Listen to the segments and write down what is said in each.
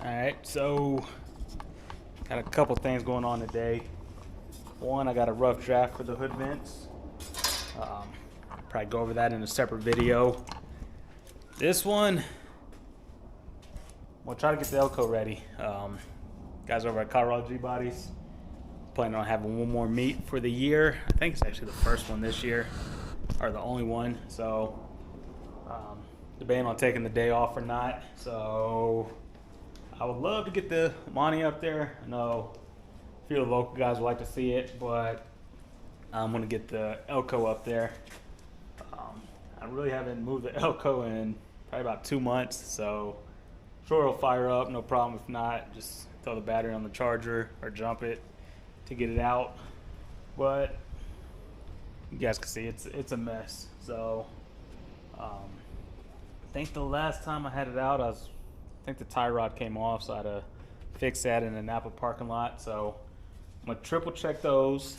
Alright, so got a couple things going on today. One, I got a rough draft for the hood vents. Probably go over that in a separate video. This one, we'll try to get the elco ready. Guys over at Gbody planning on having one more meet for the year. I think it's actually the first one this year, or the only one. So debating on taking the day off or not. So I would love to get the Monty up there. I know a few of the local guys would like to see it, but I'm going to get the elco up there. I really haven't moved the elco in probably about 2 months, so sure it'll fire up, no problem. If not, just throw the battery on the charger or jump it to get it out. But you guys can see it's a mess. So I think the last time I had it out, I think the tie rod came off, so I had to fix that in the Napa parking lot. So I'm gonna triple check those,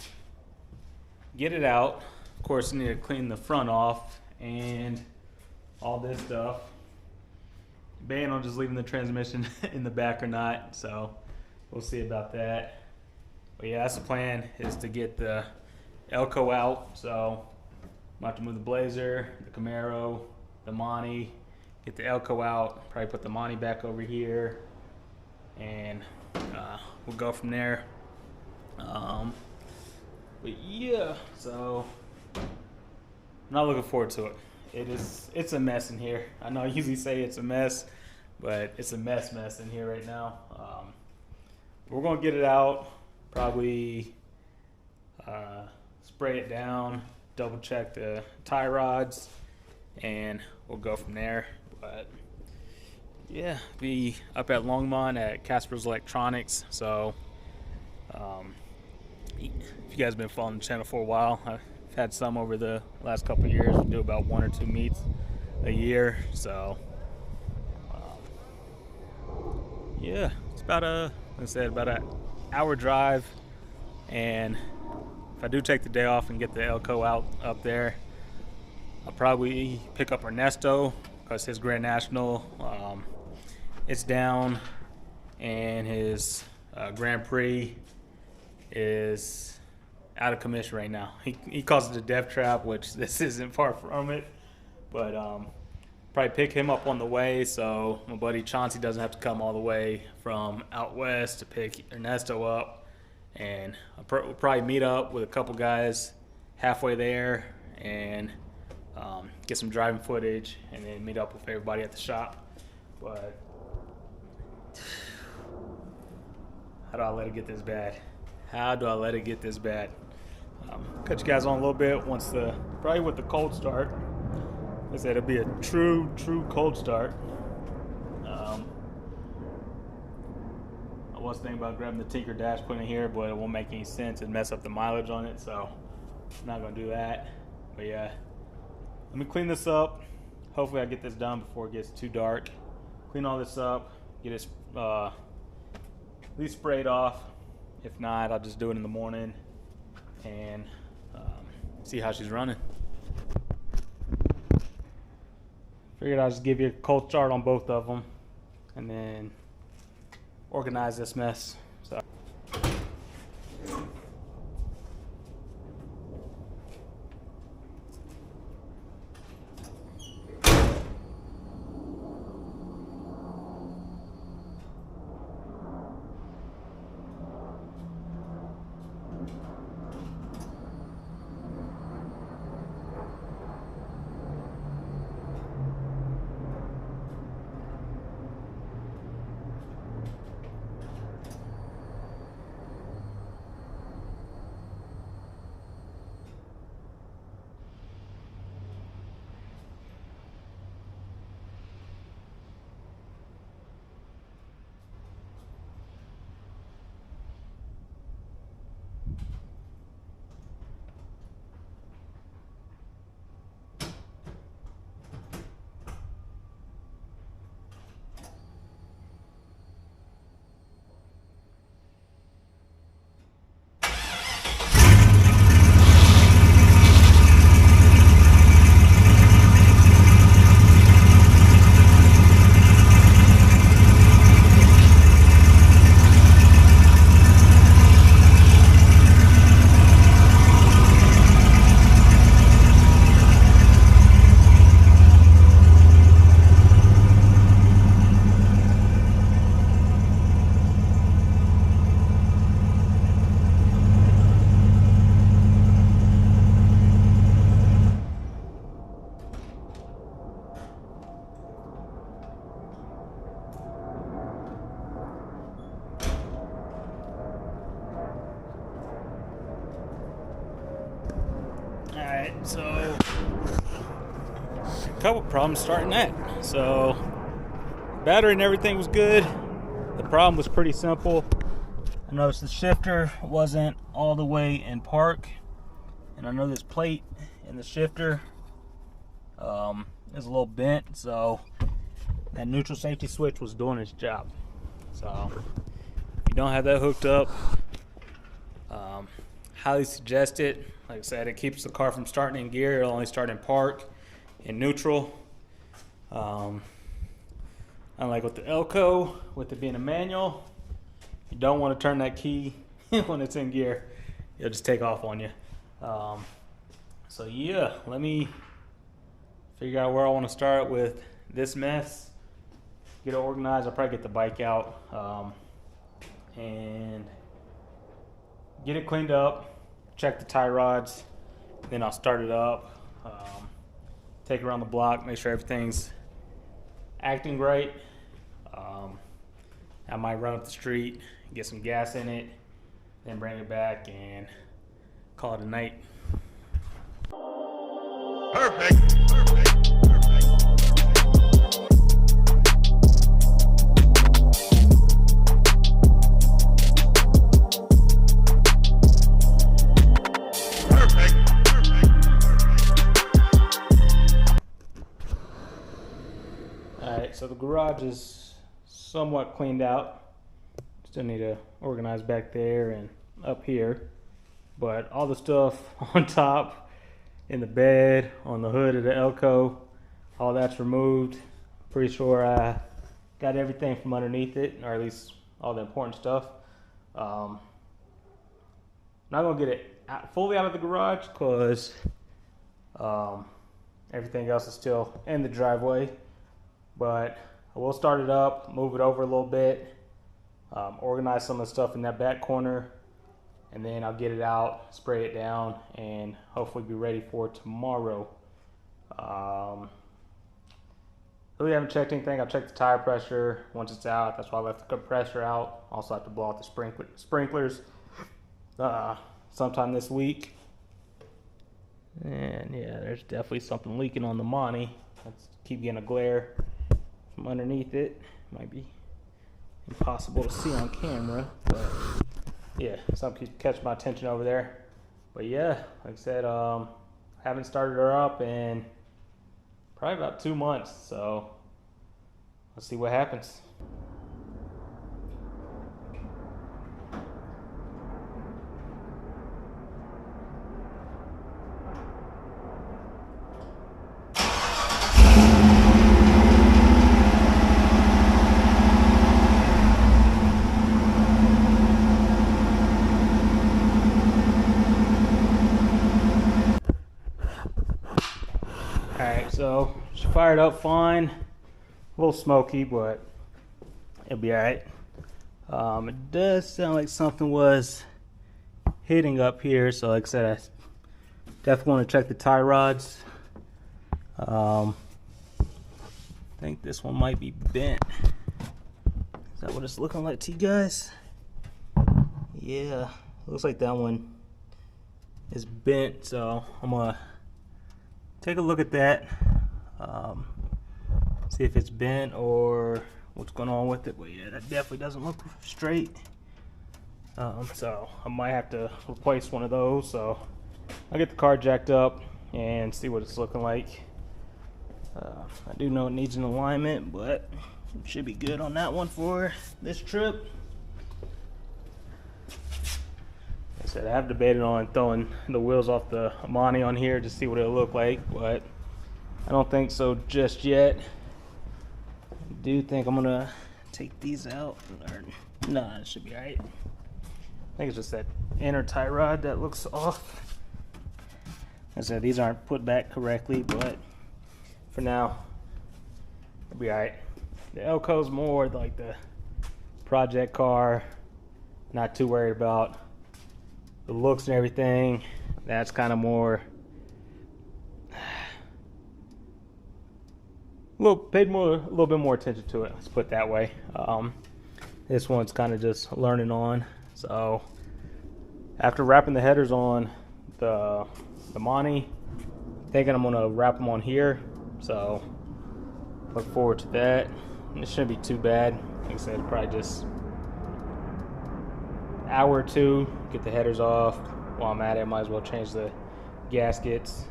get it out. Of course, I need to clean the front off and all this stuff. Debating on just leaving the transmission in the back or not, so we'll see about that. But yeah, that's the plan, is to get the elco out. So I'm gonna have to move the Blazer, the Camaro, the Monty, get the elco out, probably put the Monty back over here, and we'll go from there. But yeah, so I'm not looking forward to it. It's a mess in here. I know I usually say it's a mess, but it's a mess in here right now. We're gonna get it out, probably spray it down, double check the tie rods, and we'll go from there. But yeah, be up at Longmont at Casper's Electronics. So if you guys have been following the channel for a while, I've had some over the last couple of years. We do about 1 or 2 meets a year. So yeah, it's about about an hour drive. And if I do take the day off and get the elco out up there, I'll probably pick up Ernesto, because his Grand National, it's down, and his Grand Prix is out of commission right now. He calls it a death trap, which this isn't far from it. But probably pick him up on the way, so my buddy Chauncey doesn't have to come all the way from out west to pick Ernesto up. And we'll probably meet up with a couple guys halfway there and get some driving footage, and then meet up with everybody at the shop. But how do I let it get this bad? How do I let it get this bad? Cut you guys on a little bit once probably with the cold start. Like I said, it'll be a true cold start. I was thinking about grabbing the Tinker Dash, putting it here, but it won't make any sense and mess up the mileage on it, so I'm not gonna do that. But yeah, let me clean this up. Hopefully I get this done before it gets too dark. Clean all this up, get it at least sprayed off. If not, I'll just do it in the morning and see how she's running. Figured I'll just give you a cold start on both of them and then organize this mess. So So a couple problems starting that. So battery and everything was good. The problem was pretty simple. I noticed the shifter wasn't all the way in park, and I know this plate in the shifter is a little bent, so that neutral safety switch was doing its job. So if you don't have that hooked up, highly suggest it. Like I said, it keeps the car from starting in gear. It'll only start in park and neutral. Unlike with the elco, with it being a manual, you don't want to turn that key when it's in gear. It'll just take off on you. So yeah, let me figure out where I want to start with this mess. Get it organized. I'll probably get the bike out and get it cleaned up. Check the tie rods. Then I'll start it up. Take it around the block. Make sure everything's acting right. I might run up the street, get some gas in it, then bring it back and call it a night. Perfect. Alright, so the garage is somewhat cleaned out. Still need to organize back there and up here. But all the stuff on top, in the bed, on the hood of the elco, all that's removed. Pretty sure I got everything from underneath it, or at least all the important stuff. Not gonna get it fully out of the garage because everything else is still in the driveway. But I will start it up, move it over a little bit, organize some of the stuff in that back corner, and then I'll get it out, spray it down, and hopefully be ready for tomorrow. Really haven't checked anything. I'll check the tire pressure once it's out. That's why I left the compressor out. Also have to blow out the sprinklers sometime this week. And yeah, there's definitely something leaking on the Monty. Let's keep getting a glare from underneath it. Might be impossible to see on camera, but yeah, something keeps catching my attention over there. But yeah, like I said, haven't started her up in probably about 2 months, so let's see what happens. Alright, so she fired up fine. A little smoky, but it'll be alright. It does sound like something was hitting up here, so like I said, I definitely want to check the tie rods. I think this one might be bent. Is that what it's looking like to you guys? Yeah, looks like that one is bent, so I'm gonna take a look at that, see if it's bent or what's going on with it. But yeah, that definitely doesn't look straight. So I might have to replace one of those. So I'll get the car jacked up and see what it's looking like. I do know it needs an alignment, but it should be good on that one for this trip. Like I said, I have debated on throwing the wheels off the Monty on here to see what it'll look like, but I don't think so just yet. I do think I'm gonna take these out. Nah, it should be alright. I think it's just that inner tie rod that looks off. Like I said, these aren't put back correctly, but for now, it'll be alright. The elco's more like the project car. Not too worried about the looks and everything. That's kind of more a little bit more attention to it, let's put it that way. This one's kind of just learning on. So after wrapping the headers on the Monty, thinking I'm gonna wrap them on here, so look forward to that. And it shouldn't be too bad. Like I said, probably just an hour or two, get the headers off. While I'm at it, I might as well change the gaskets,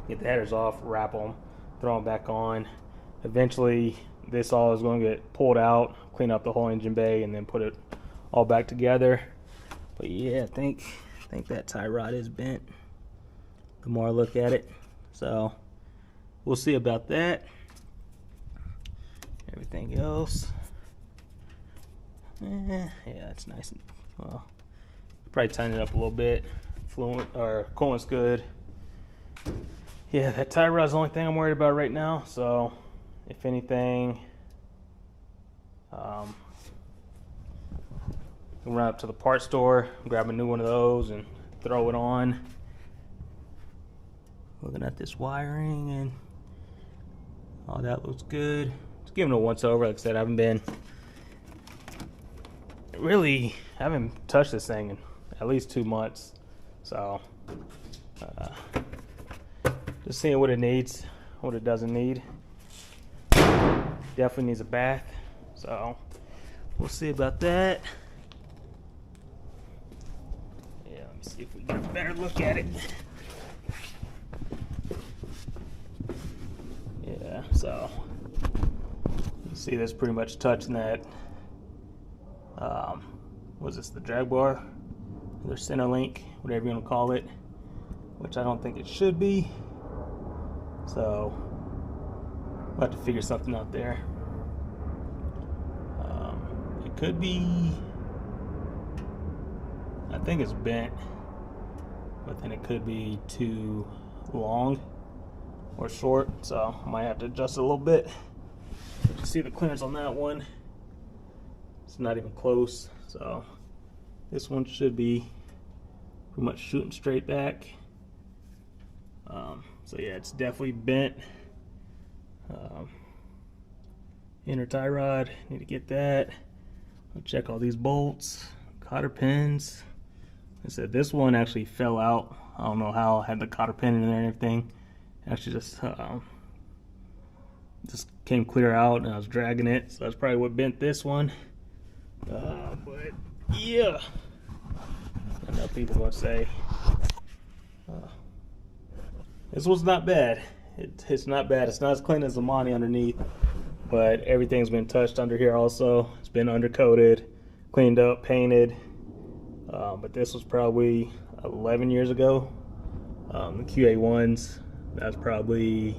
get the headers off, wrap them, throw them back on. Eventually, this all is going to get pulled out, clean up the whole engine bay, and then put it all back together. But yeah, I think that tie rod is bent the more I look at it. So we'll see about that. Everything else, yeah, it's nice and well. Probably tighten it up a little bit. Fluent or coolant's good. Yeah, that tie rod's the only thing I'm worried about right now. So if anything, run up to the parts store, grab a new one of those, and throw it on. Looking at this wiring and all that looks good. Just giving it a once over. Like I said, I haven't touched this thing in at least 2 months. So just seeing what it needs, what it doesn't need. Definitely needs a bath. So we'll see about that. Yeah, let me see if we get a better look at it. Yeah, so you see this pretty much touching that, was this the drag bar? The center link, whatever you want to call it, which I don't think it should be. So we'll have to figure something out there. It could be, I think it's bent, but then it could be too long or short, so I might have to adjust it a little bit. You can see the clearance on that one, it's not even close. So this one should be pretty much shooting straight back. So yeah, it's definitely bent. Inner tie rod, need to get that. I'll check all these bolts, cotter pins. Like I said, this one actually fell out. I don't know how. I had the cotter pin in there and everything. Actually just came clear out, and I was dragging it, so that's probably what bent this one. But yeah, I know people are gonna say this one's not bad. It's not bad. It's not as clean as the Monty underneath, but everything's been touched under here also. It's been undercoated, cleaned up, painted. But this was probably 11 years ago. The QA1s, that's probably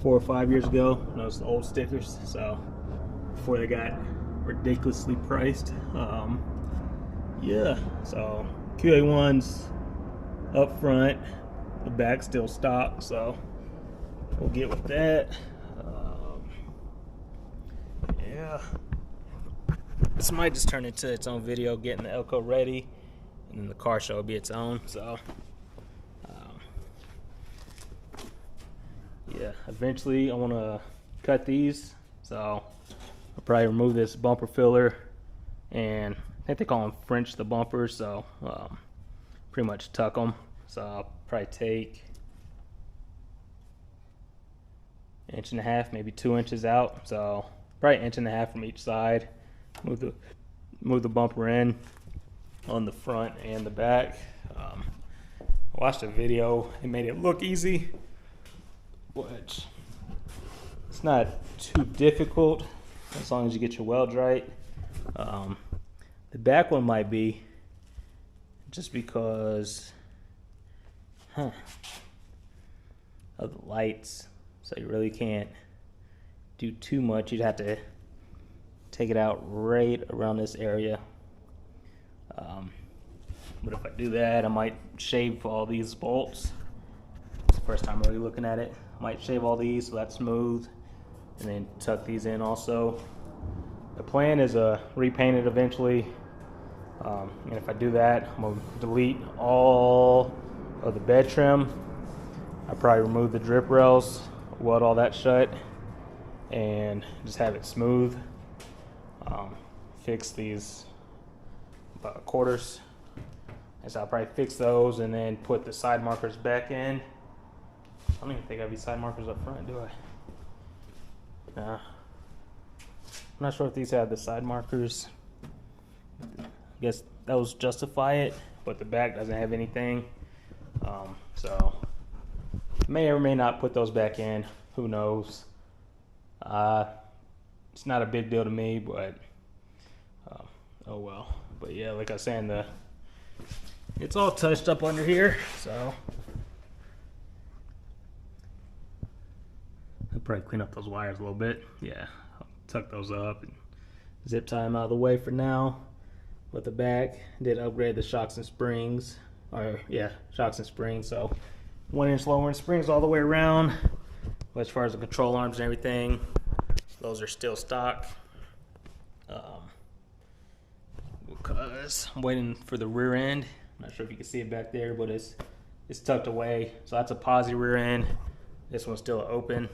4 or 5 years ago. Those old stickers, so before they got ridiculously priced. Yeah, so QA1s up front, the back still stock, so we'll get with that. Yeah, this might just turn into its own video, getting the elco ready, and then the car show will be its own. So yeah, eventually I want to cut these, so I'll probably remove this bumper filler, and I think they call them French the bumpers, so pretty much tuck them. So I'll probably take 1.5 inches, maybe 2 inches out, so probably 1.5 inches from each side. Move the bumper in on the front and the back. I watched a video, it made it look easy, which it's not too difficult as long as you get your welds right. The back one might be, just because of the lights, so you really can't do too much. You'd have to take it out right around this area. But if I do that, I might shave all these bolts. It's the first time really looking at it. I might shave all these so that's smooth, and then tuck these in also. The plan is repaint it eventually. And if I do that, I'm gonna delete all of the bed trim. I probably remove the drip rails, weld all that shut, and just have it smooth. Fix these quarters, and so I'll probably fix those and then put the side markers back in, I don't even think I have these side markers up front, do I? Nah. I'm not sure if these have the side markers. I guess those justify it, but the back doesn't have anything. So may or may not put those back in. Who knows? It's not a big deal to me, but oh well. But yeah, like I was saying, it's all touched up under here, so I'll probably clean up those wires a little bit. Yeah, I'll tuck those up and zip tie them out of the way for now. But the back did upgrade the shocks and springs, shocks and springs. So 1 inch lower in springs all the way around. But as far as the control arms and everything, those are still stock. Because I'm waiting for the rear end. I'm not sure if you can see it back there, but it's tucked away. So that's a posi rear end. This one's still open.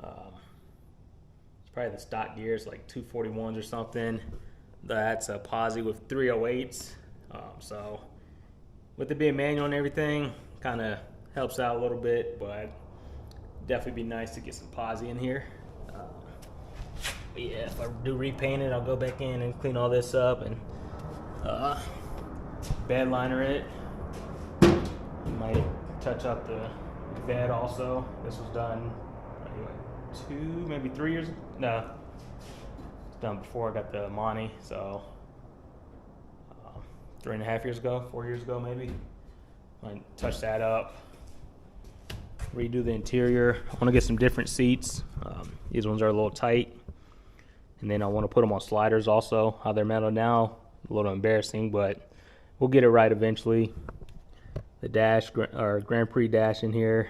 It's probably the stock gears, like 241s or something. That's a posi with 308s. So with it being manual and everything, kind of helps out a little bit, but definitely be nice to get some posi in here. But yeah, if I do repaint it, I'll go back in and clean all this up and bed liner it. Might touch up the bed also. This was done maybe 3 years. No, it's done before I got the Monty, so 3.5 years ago, 4 years ago maybe. Might touch that up. Redo the interior. I want to get some different seats. These ones are a little tight. And then I want to put them on sliders also. How they're mounted now, a little embarrassing, but we'll get it right eventually. The dash, or Grand Prix dash in here.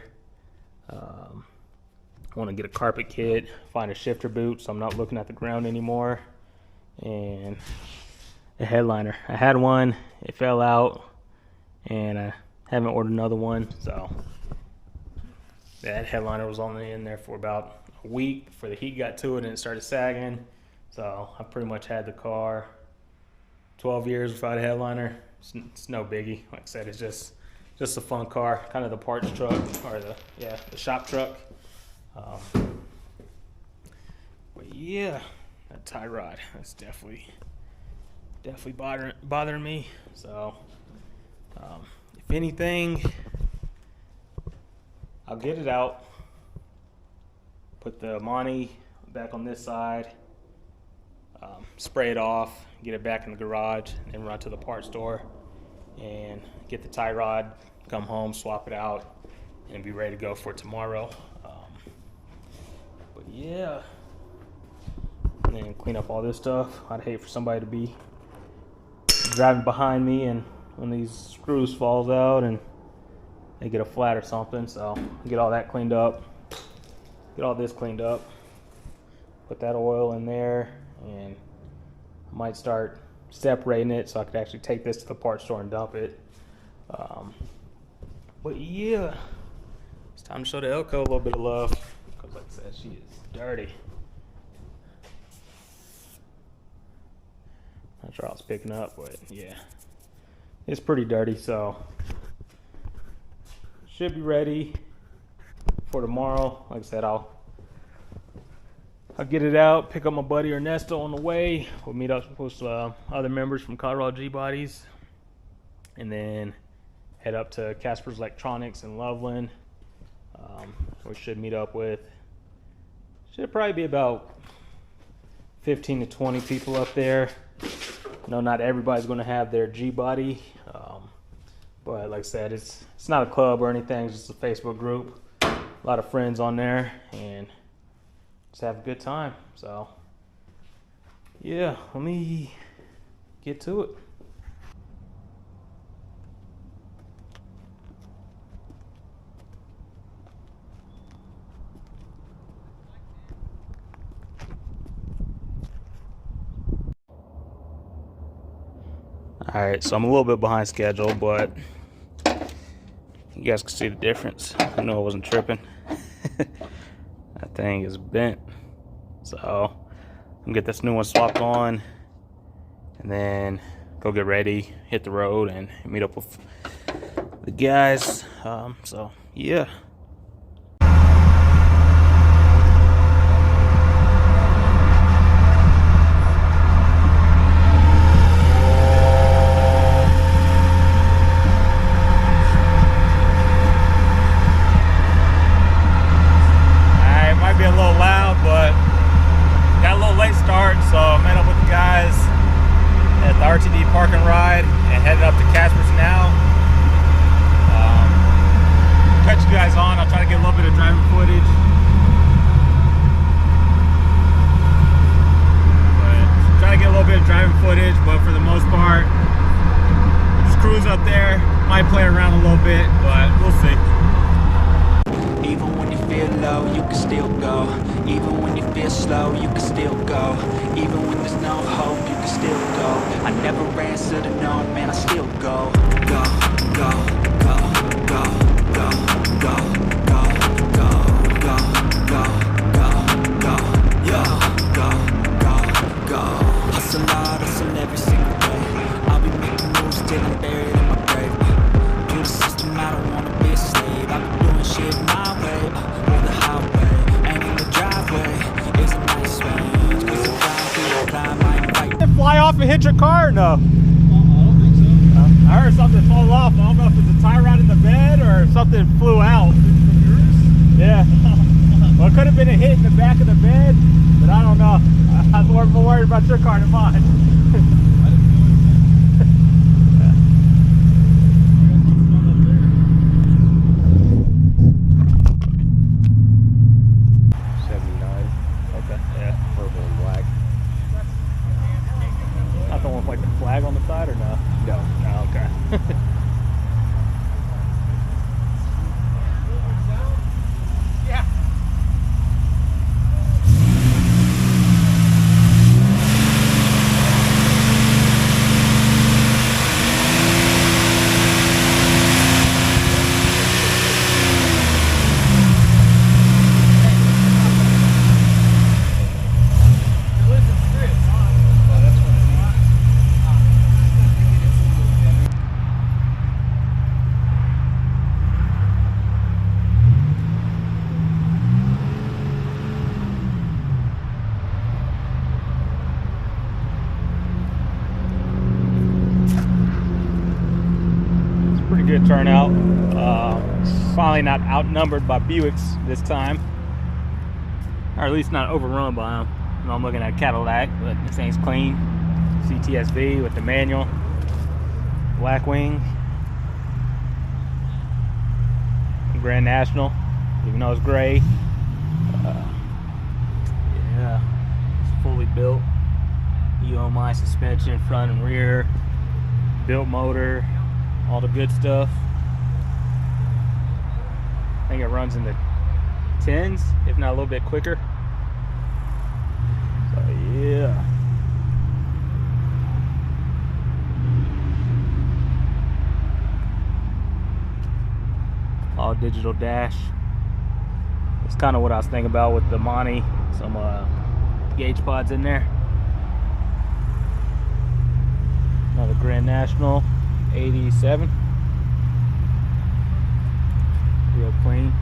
I want to get a carpet kit, find a shifter boot so I'm not looking at the ground anymore. And a headliner. I had one, it fell out, and I haven't ordered another one, so that headliner was only in there for about a week before the heat got to it and it started sagging. So I pretty much had the car 12 years without a headliner. It's no biggie. Like I said, it's just a fun car, kind of the parts truck, or the shop truck. But yeah, that tie rod, that's definitely bothering me. So if anything, I'll get it out, put the Monty back on this side, spray it off, get it back in the garage, and run to the parts store and get the tie rod, come home, swap it out, and be ready to go for tomorrow. But yeah, and then clean up all this stuff. I'd hate for somebody to be driving behind me and one of these screws falls out and they get a flat or something. So get all that cleaned up, get all this cleaned up, put that oil in there, and I might start separating it so I could actually take this to the parts store and dump it. But yeah, it's time to show the elco a little bit of love, because like I said, she is dirty. Not sure I was picking up, but yeah, it's pretty dirty. So should be ready for tomorrow. Like I said, I'll get it out, pick up my buddy Ernesto on the way. We'll meet up with other members from Colorado Gbodies, and then head up to Casper's Electronics in Loveland. We should meet up with, should probably be about 15 to 20 people up there. No, not everybody's going to have their Gbody, but like I said, it's not a club or anything, it's just a Facebook group. A lot of friends on there, and just have a good time. So yeah, let me get to it. Alright, so I'm a little bit behind schedule, but you guys can see the difference. I know I wasn't tripping. That thing is bent. So I'm gonna get this new one swapped on and then go get ready, hit the road, and meet up with the guys. So yeah. cruise up there. Might play around a little bit, but we'll see. Even when you feel low, you can still go. Even when you feel slow, you can still go. Even when there's no hope, you can still go. I never answer to no, man, I still go. Go, go, go, go, go, go, go, go, go, go, go, go, yo, go, go, go. Hustle hard, hustle every single day. I'll be making moves till I'm buried in my grave. To the system, I don't wanna be a slave. I've been doing shit my way, or the highway. And in the driveway is a nice range. Cause the climb through the climb, I ain't fighting. Did it fly off and hit your car or no? I don't think so. I heard something fall off. I don't know if it's a tie rod in the bed or something flew out. From yours? Yeah. Well, it could have been a hit in the back of the bed, but I don't know. I'm more worried about your car than mine. I didn't know Okay, yeah. Purple and black. Not the one with like the flag on the side or no? No. Oh, okay. Yeah. Pretty good turnout. Finally not outnumbered by Buicks this time, or at least not overrun by them. You know, I'm looking at Cadillac, but this thing's clean. CTSV with the manual, Blackwing, Grand National, even though it's gray. Yeah, it's fully built. UMI suspension, front and rear, built motor. All the good stuff. I think it runs in the 10s, if not a little bit quicker. So yeah. All digital dash. It's kind of what I was thinking about with the Monty. Some gauge pods in there. Another Grand National. 87, real clean.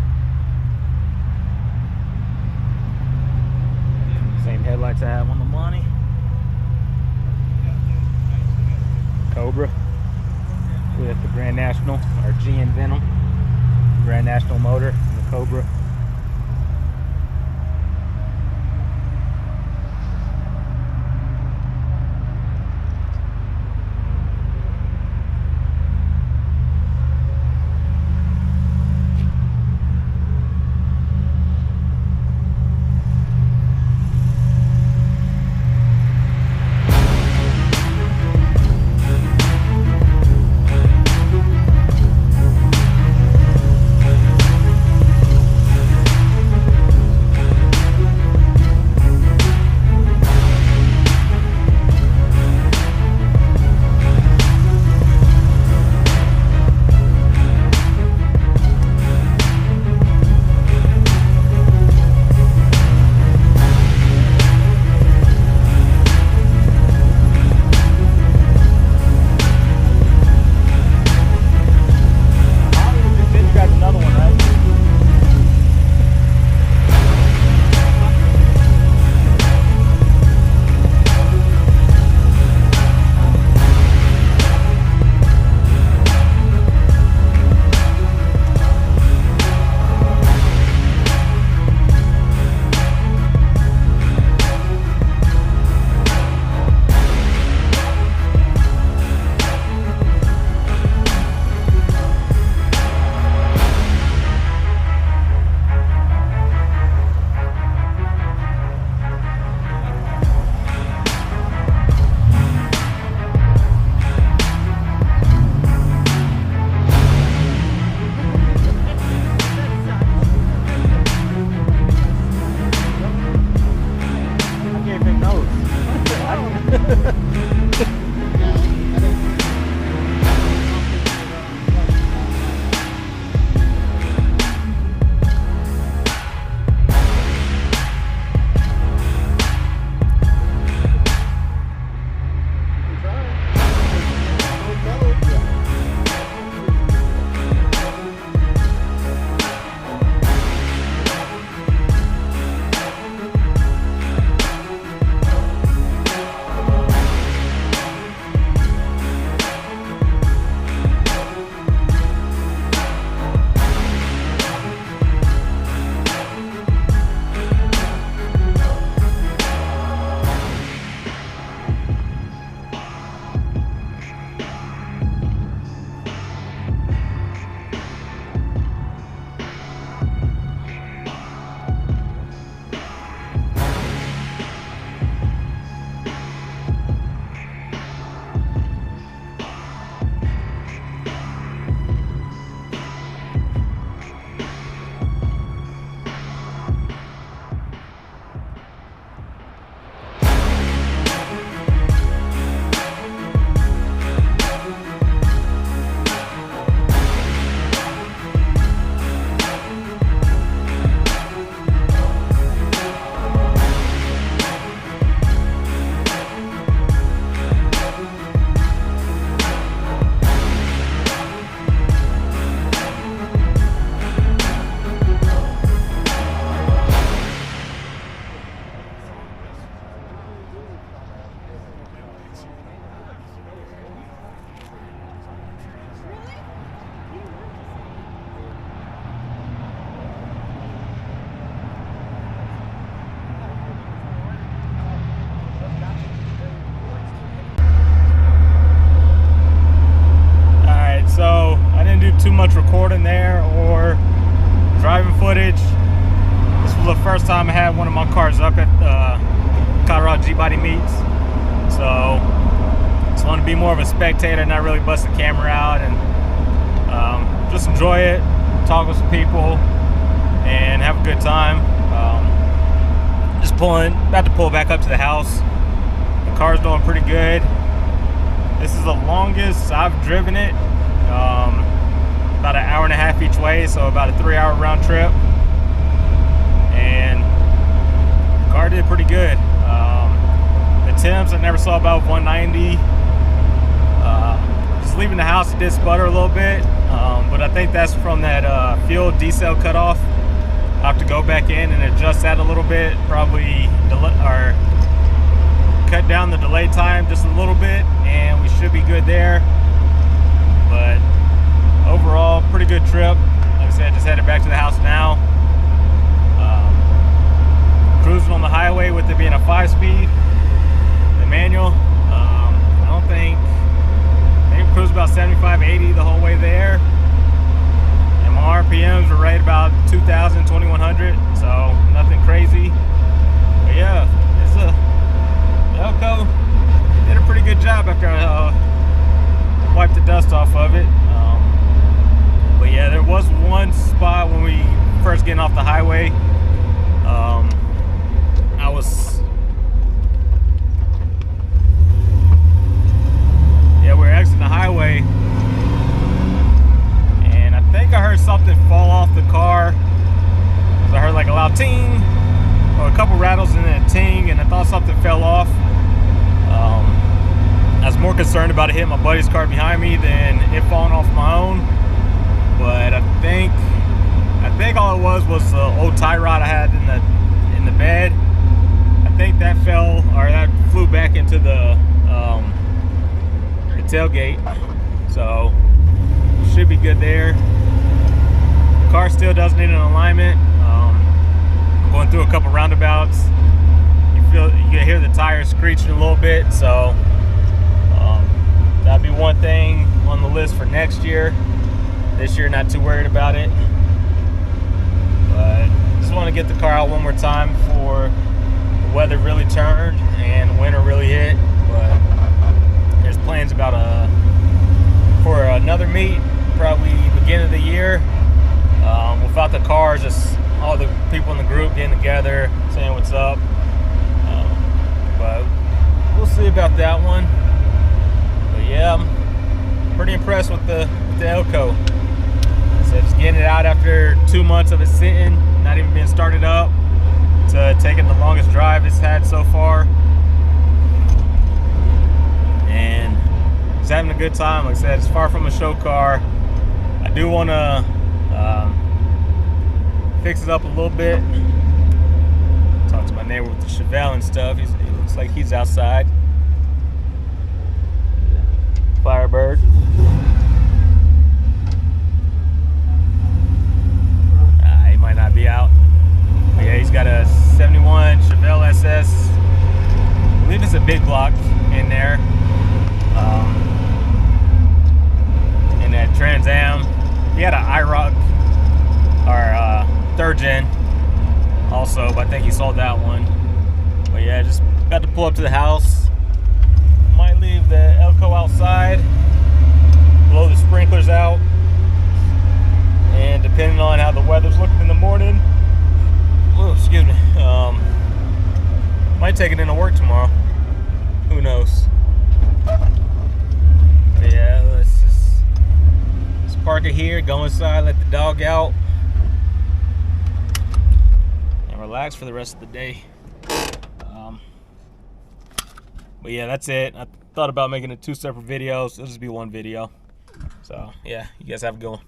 Same headlights I have on the Monty. Cobra with the Grand National, or GN Venom. Grand National motor and the Cobra. Too much recording there or driving footage. This was the first time I had one of my cars up at the Colorado Gbody meets, so just want to be more of a spectator, not really bust the camera out, and just enjoy it, talk with some people, and have a good time. Just about to pull back up to the house. The car's doing pretty good. This is the longest I've driven it. About an hour and a half each way, so about a 3-hour round trip, and the car did pretty good. The temps I never saw above 190. Just leaving the house, it did sputter a little bit, but I think that's from that fuel decel cutoff. I'll have to go back in and adjust that a little bit, probably or cut down the delay time just a little bit, and we should be good there. But overall, pretty good trip. Like I said, just headed back to the house now. Cruising on the highway with it being a 5-speed, the manual. I think we cruised about 75, 80 the whole way there. And my RPMs were right about 2,000, 2,100, so nothing crazy. But yeah, the elco did a pretty good job after I wiped the dust off of it. But yeah, there was one spot when we first getting off the highway. We were exiting the highway, and I think I heard something fall off the car. So I heard like a loud ting, or a couple rattles and then a ting, and I thought something fell off. I was more concerned about it hitting my buddy's car behind me than it falling off my own. But I think all it was the old tie rod I had in the bed. I think that that flew back into the tailgate, so should be good there. The car still does need an alignment. I'm going through a couple roundabouts. You can hear the tires screeching a little bit, so that'd be one thing on the list for next year. This year, not too worried about it, but just want to get the car out one more time before the weather really turned and winter really hit. But there's plans for another meet, probably beginning of the year, without the cars, just all the people in the group getting together, saying what's up. But we'll see about that one. But yeah, I'm pretty impressed with the elco. So just getting it out after 2 months of it sitting, not even being started up, to taking the longest drive it's had so far. And just having a good time. Like I said, it's far from a show car. I do want to fix it up a little bit. Talk to my neighbor with the Chevelle and stuff. He looks like he's outside. Firebird. He might not be out. But yeah, he's got a 71 Chevelle SS. I believe it's a big block in there. In that Trans Am. He had an IROC or 3rd gen also, but I think he sold that one. But yeah, just got to pull up to the house. Might leave the elco outside, blow the sprinklers out, and depending on how the weather's looking in the morning, excuse me, might take it into work tomorrow. Who knows? But yeah, let's park it here, go inside, let the dog out, and relax for the rest of the day. But yeah, that's it. I thought about making it 2 separate videos. It'll just be 1 video. So yeah, you guys have a good one.